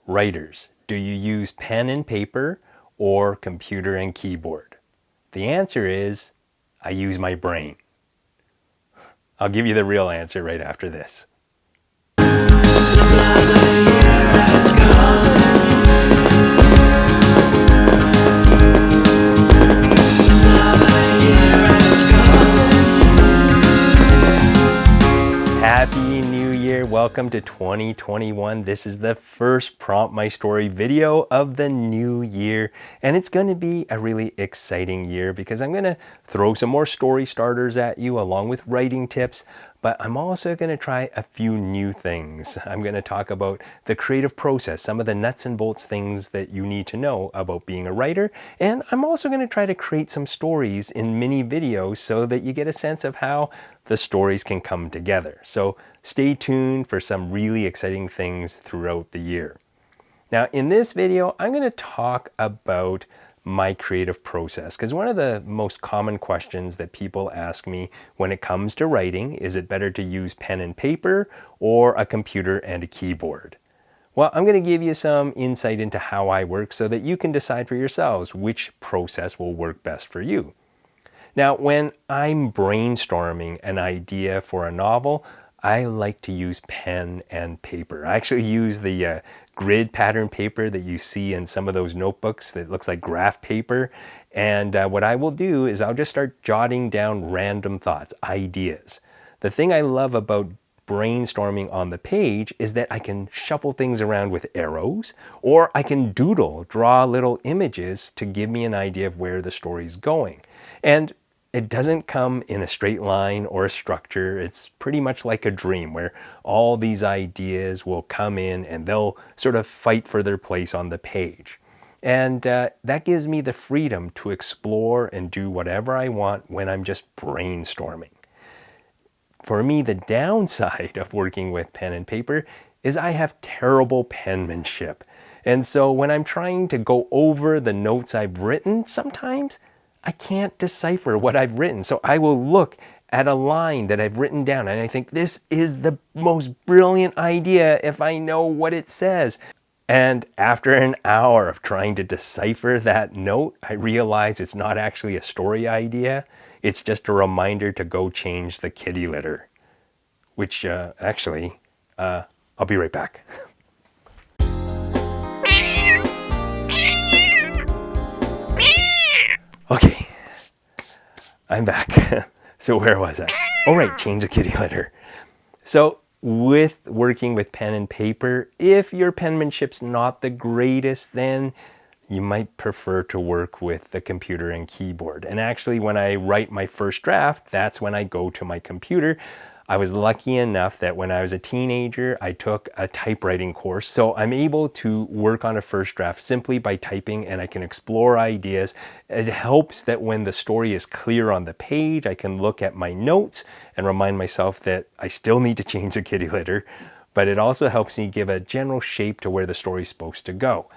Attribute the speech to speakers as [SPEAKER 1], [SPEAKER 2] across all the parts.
[SPEAKER 1] Writers, do you use pen and paper or computer and keyboard? The answer is, I use my brain. I'll give you the real answer right after this. Happy New Year. Welcome to 2021. This is the first Prompt My Story video of the new year. And it's going to be a really exciting year because I'm going to throw some more story starters at you along with writing tips. But I'm also going to try a few new things. I'm going to talk about the creative process, some of the nuts and bolts things that you need to know about being a writer. And I'm also going to try to create some stories in mini videos so that you get a sense of how the stories can come together. So stay tuned for some really exciting things throughout the year. Now, in this video, I'm going to talk about my creative process, because one of the most common questions that people ask me when it comes to writing is it better to use pen and paper or a computer and a keyboard? Well, I'm going to give you some insight into how I work so that you can decide for yourselves which process will work best for you. Now, when I'm brainstorming an idea for a novel, I like to use pen and paper. I actually use the grid pattern paper that you see in some of those notebooks that looks like graph paper. And what I will do is I'll just start jotting down random thoughts, ideas. The thing I love about brainstorming on the page is that I can shuffle things around with arrows, or I can doodle, draw little images to give me an idea of where the story's going. And it doesn't come in a straight line or a structure. It's pretty much like a dream where all these ideas will come in and they'll sort of fight for their place on the page. And that gives me the freedom to explore and do whatever I want when I'm just brainstorming. For me, the downside of working with pen and paper is I have terrible penmanship. And so when I'm trying to go over the notes I've written, sometimes I can't decipher what I've written. So I will look at a line that I've written down and I think this is the most brilliant idea if I know what it says. And after an hour of trying to decipher that note, I realize it's not actually a story idea. It's just a reminder to go change the kitty litter. Which I'll be right back. Okay, I'm back. So where was I? Oh right, change the kitty litter. So with working with pen and paper, if your penmanship's not the greatest, then you might prefer to work with the computer and keyboard. And actually, when I write my first draft, that's when I go to my computer. I was lucky enough that when I was a teenager, I took a typewriting course. So I'm able to work on a first draft simply by typing, and I can explore ideas. It helps that when the story is clear on the page, I can look at my notes and remind myself that I still need to change the kitty litter. But it also helps me give a general shape to where the story is supposed to go.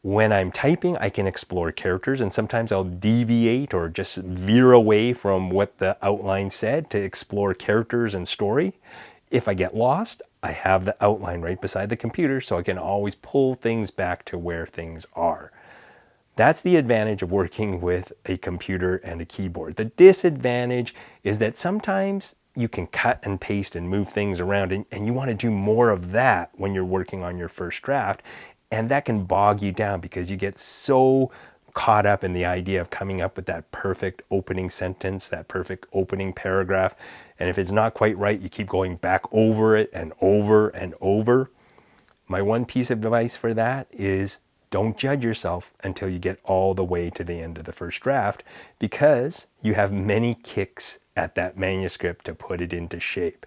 [SPEAKER 1] When I'm typing, I can explore characters, and sometimes I'll deviate or just veer away from what the outline said to explore characters and story. If I get lost, I have the outline right beside the computer, so I can always pull things back to where things are. That's the advantage of working with a computer and a keyboard. The disadvantage is that sometimes you can cut and paste and move things around, and you want to do more of that when you're working on your first draft. And that can bog you down because you get so caught up in the idea of coming up with that perfect opening sentence, that perfect opening paragraph. And if it's not quite right, you keep going back over it and over and over. My one piece of advice for that is don't judge yourself until you get all the way to the end of the first draft, because you have many kicks at that manuscript to put it into shape.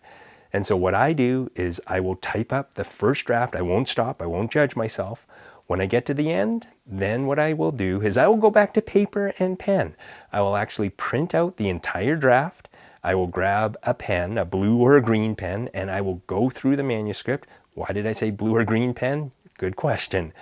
[SPEAKER 1] And so what I do is I will type up the first draft. I won't stop. I won't judge myself. When I get to the end, then what I will do is I will go back to paper and pen. I will actually print out the entire draft. I will grab a pen, a blue or a green pen, and I will go through the manuscript. Why did I say blue or green pen? Good question.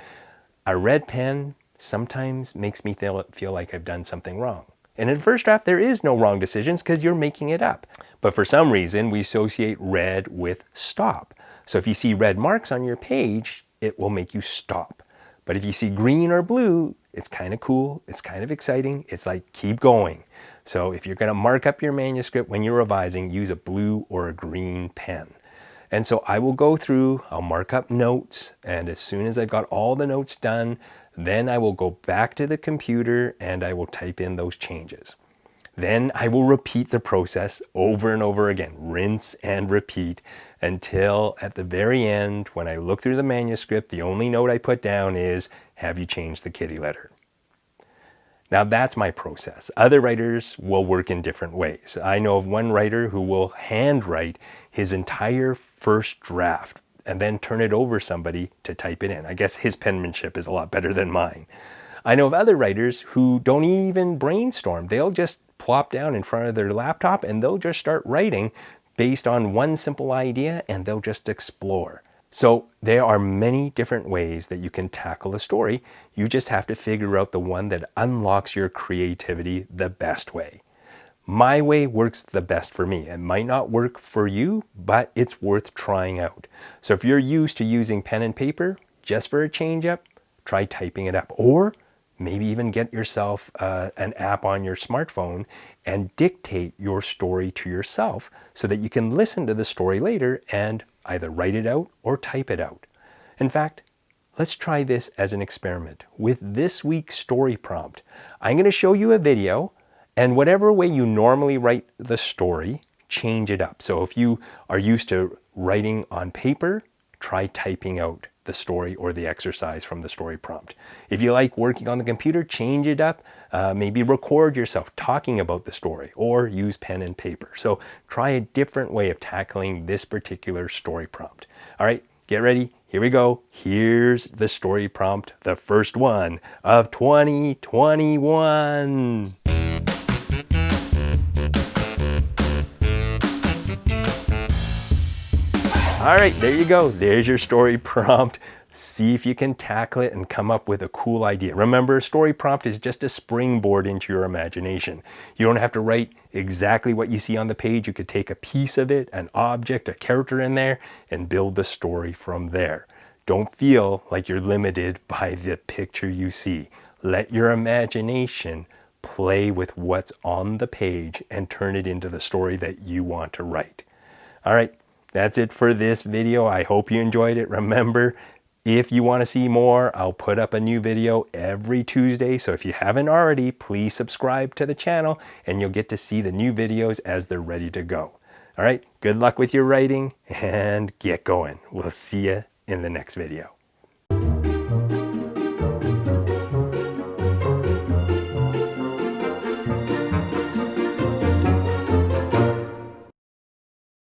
[SPEAKER 1] A red pen sometimes makes me feel like I've done something wrong. And in first draft, there is no wrong decisions because you're making it up. But for some reason, we associate red with stop. So if you see red marks on your page, it will make you stop. But if you see green or blue, it's kind of cool, it's kind of exciting, it's like keep going. So if you're going to mark up your manuscript when you're revising, use a blue or a green pen. And so I will go through, I'll mark up notes, and as soon as I've got all the notes done, then I will go back to the computer and I will type in those changes. Then I will repeat the process over and over again, rinse and repeat, until at the very end, when I look through the manuscript, the only note I put down is, have you changed the kitty litter? Now that's my process. Other writers will work in different ways. I know of one writer who will handwrite his entire first draft and then turn it over somebody to type it in. I guess his penmanship is a lot better than mine. I know of other writers who don't even brainstorm. They'll just plop down in front of their laptop and they'll just start writing based on one simple idea, and they'll just explore. So there are many different ways that you can tackle a story. You just have to figure out the one that unlocks your creativity the best way. My way works the best for me. It might not work for you, but it's worth trying out. So if you're used to using pen and paper, just for a change up, try typing it up. Or maybe even get yourself an app on your smartphone and dictate your story to yourself so that you can listen to the story later and either write it out or type it out. In fact, let's try this as an experiment. With this week's story prompt, I'm going to show you a video, and whatever way you normally write the story, change it up. So if you are used to writing on paper, try typing out the story or the exercise from the story prompt. If you like working on the computer, change it up. Maybe record yourself talking about the story or use pen and paper. So try a different way of tackling this particular story prompt. All right, get ready. Here we go. Here's the story prompt, the first one of 2021. All right, there you go. There's your story prompt. See if you can tackle it and come up with a cool idea. Remember, a story prompt is just a springboard into your imagination. You don't have to write exactly what you see on the page. You could take a piece of it, an object, a character in there, and build the story from there. Don't feel like you're limited by the picture you see. Let your imagination play with what's on the page and turn it into the story that you want to write. All right. That's it for this video. I hope you enjoyed it. Remember, if you want to see more, I'll put up a new video every Tuesday. So if you haven't already, please subscribe to the channel and you'll get to see the new videos as they're ready to go. All right, good luck with your writing and get going. We'll see you in the next video.